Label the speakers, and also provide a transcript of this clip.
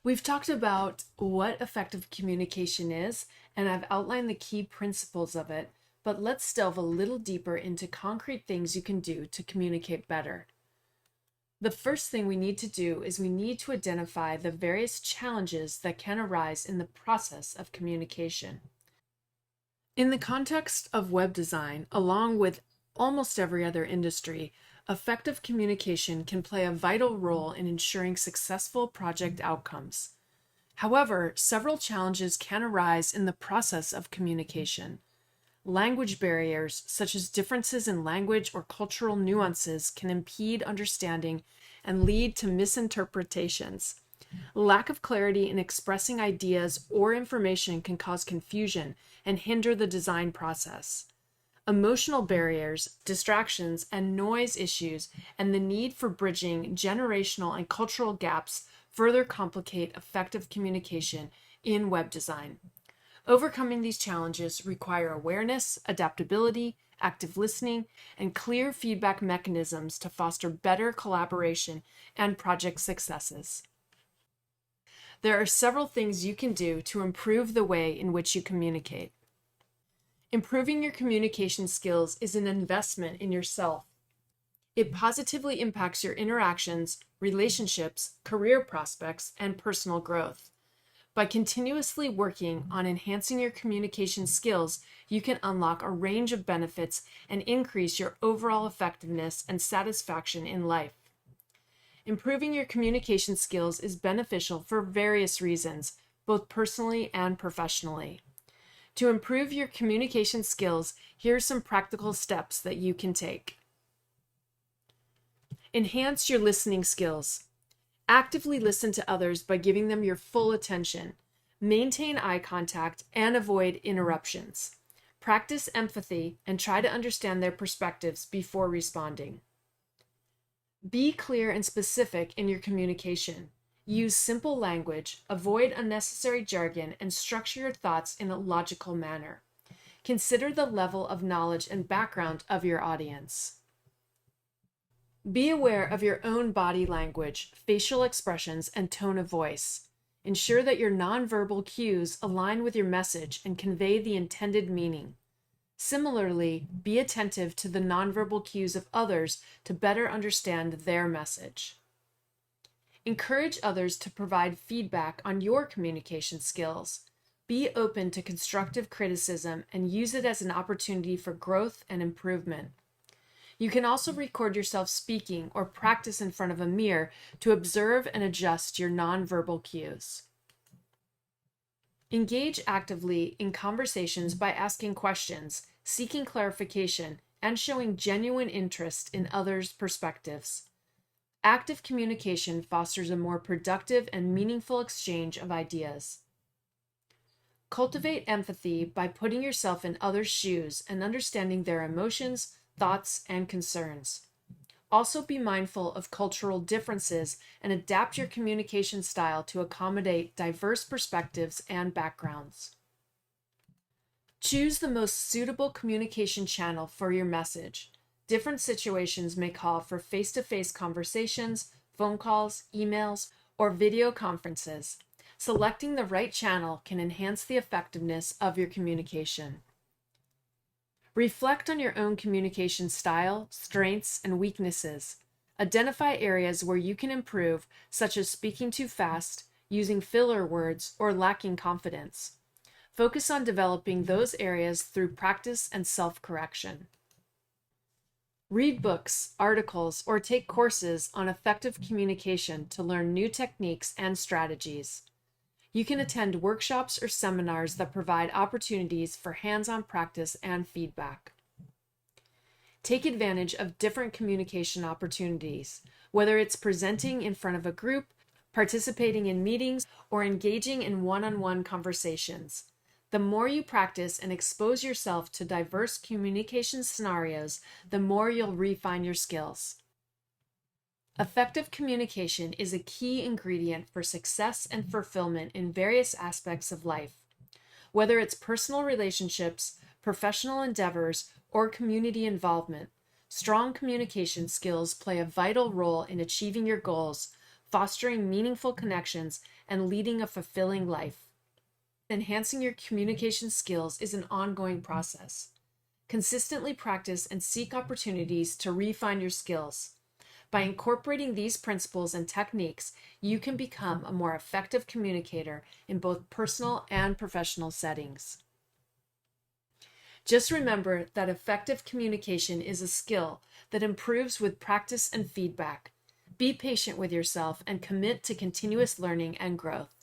Speaker 1: We've talked about what effective communication is, and I've outlined the key principles of it, but let's delve a little deeper into concrete things you can do to communicate better. The first thing we need to do is we need to identify the various challenges that can arise in the process of communication. In the context of web design, along with almost every other industry, effective communication can play a vital role in ensuring successful project outcomes. However, several challenges can arise in the process of communication. Language barriers, such as differences in language or cultural nuances, can impede understanding and lead to misinterpretations. Lack of clarity in expressing ideas or information can cause confusion and hinder the design process. Emotional barriers, distractions, and noise issues, and the need for bridging generational and cultural gaps further complicate effective communication in web design. Overcoming these challenges require awareness, adaptability, active listening, and clear feedback mechanisms to foster better collaboration and project successes. There are several things you can do to improve the way in which you communicate. Improving your communication skills is an investment in yourself. It positively impacts your interactions, relationships, career prospects, and personal growth. By continuously working on enhancing your communication skills, you can unlock a range of benefits and increase your overall effectiveness and satisfaction in life. Improving your communication skills is beneficial for various reasons, both personally and professionally. To improve your communication skills, here are some practical steps that you can take. Enhance your listening skills. Actively listen to others by giving them your full attention. Maintain eye contact and avoid interruptions. Practice empathy and try to understand their perspectives before responding. Be clear and specific in your communication. Use simple language, avoid unnecessary jargon, and structure your thoughts in a logical manner. Consider the level of knowledge and background of your audience. Be aware of your own body language, facial expressions, and tone of voice. Ensure that your nonverbal cues align with your message and convey the intended meaning. Similarly, be attentive to the nonverbal cues of others to better understand their message. Encourage others to provide feedback on your communication skills. Be open to constructive criticism and use it as an opportunity for growth and improvement. You can also record yourself speaking or practice in front of a mirror to observe and adjust your nonverbal cues. Engage actively in conversations by asking questions, seeking clarification, and showing genuine interest in others' perspectives. Active communication fosters a more productive and meaningful exchange of ideas. Cultivate empathy by putting yourself in others' shoes and understanding their emotions, thoughts, and concerns. Also be mindful of cultural differences and adapt your communication style to accommodate diverse perspectives and backgrounds. Choose the most suitable communication channel for your message. Different situations may call for face-to-face conversations, phone calls, emails, or video conferences. Selecting the right channel can enhance the effectiveness of your communication. Reflect on your own communication style, strengths, and weaknesses. Identify areas where you can improve, such as speaking too fast, using filler words, or lacking confidence. Focus on developing those areas through practice and self-correction. Read books, articles, or take courses on effective communication to learn new techniques and strategies. You can attend workshops or seminars that provide opportunities for hands-on practice and feedback. Take advantage of different communication opportunities, whether it's presenting in front of a group, participating in meetings, or engaging in one-on-one conversations. The more you practice and expose yourself to diverse communication scenarios, the more you'll refine your skills. Effective communication is a key ingredient for success and fulfillment in various aspects of life. Whether it's personal relationships, professional endeavors, or community involvement, strong communication skills play a vital role in achieving your goals, fostering meaningful connections, and leading a fulfilling life. Enhancing your communication skills is an ongoing process. Consistently practice and seek opportunities to refine your skills. By incorporating these principles and techniques, you can become a more effective communicator in both personal and professional settings. Just remember that effective communication is a skill that improves with practice and feedback. Be patient with yourself and commit to continuous learning and growth.